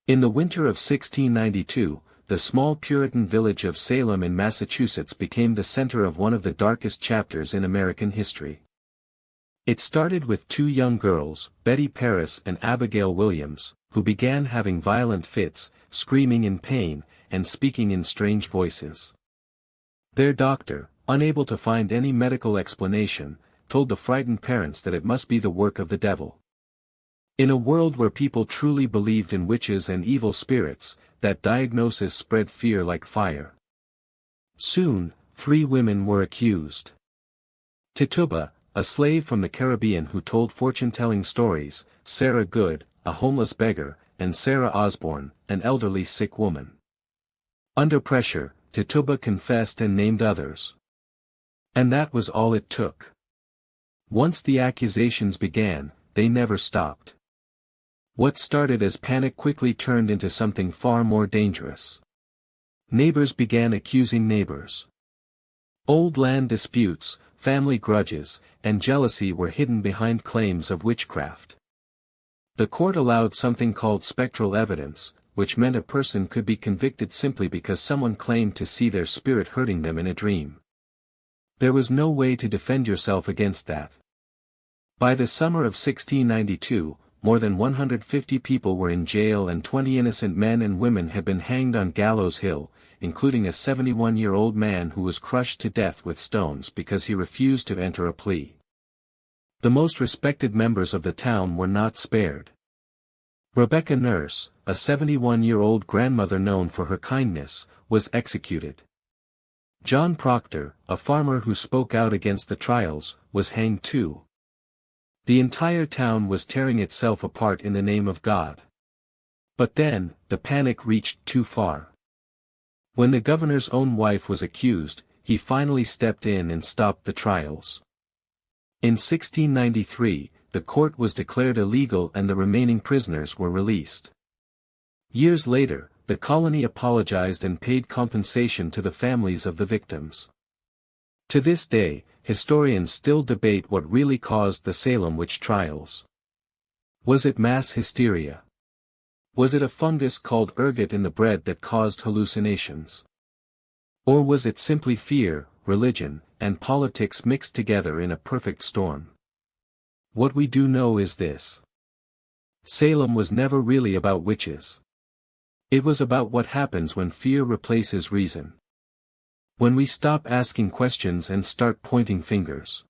In the winter of 1692, the small Puritan village of Salem in Massachusetts became the center of one of the darkest chapters in American history. It started with two young girls, Betty Paris and Abigail Williams, who began having violent fits, screaming in pain, and speaking in strange voices. Their doctor, unable to find any medical explanation, told the frightened parents that it must be the work of the devil. In a world where people truly believed in witches and evil spirits, that diagnosis spread fear like fire. Soon, 3 women were accused. Tituba, a slave from the Caribbean who told fortune-telling stories, Sarah Good, a homeless beggar, and Sarah Osborne, an elderly sick woman. Under pressure, Tituba confessed and named others. And that was all it took. Once the accusations began, they never stopped. What started as panic quickly turned into something far more dangerous. Neighbors began accusing neighbors. Old land disputes, family grudges, and jealousy were hidden behind claims of witchcraft. The court allowed something called spectral evidence, which meant a person could be convicted simply because someone claimed to see their spirit hurting them in a dream. There was no way to defend yourself against that. By the summer of 1692, more than 150 people were in jail and 20 innocent men and women had been hanged on Gallows Hill, including a 71-year-old man who was crushed to death with stones because he refused to enter a plea. The most respected members of the town were not spared. Rebecca Nurse, a 71-year-old grandmother known for her kindness, was executed. John Proctor, a farmer who spoke out against the trials, was hanged too. The entire town was tearing itself apart in the name of God. But then, the panic reached too far. When the governor's own wife was accused, he finally stepped in and stopped the trials. In 1693, the court was declared illegal and the remaining prisoners were released. Years later, the colony apologized and paid compensation to the families of the victims. To this day, historians still debate what really caused the Salem witch trials. Was it mass hysteria? Was it a fungus called ergot in the bread that caused hallucinations? Or was it simply fear, religion, and politics mixed together in a perfect storm? What we do know is this. Salem was never really about witches. It was about what happens when fear replaces reason. When we stop asking questions and start pointing fingers.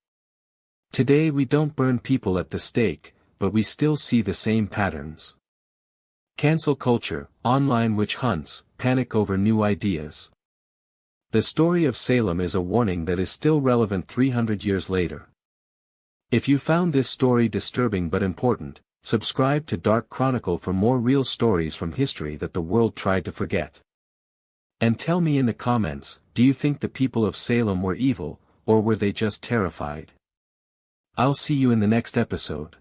Today we don't burn people at the stake, but we still see the same patterns. Cancel culture, online witch hunts, panic over new ideas. The story of Salem is a warning that is still relevant 300 years later. If you found this story disturbing but important, subscribe to Dark Chronicle for more real stories from history that the world tried to forget. And tell me in the comments, do you think the people of Salem were evil, or were they just terrified? I'll see you in the next episode.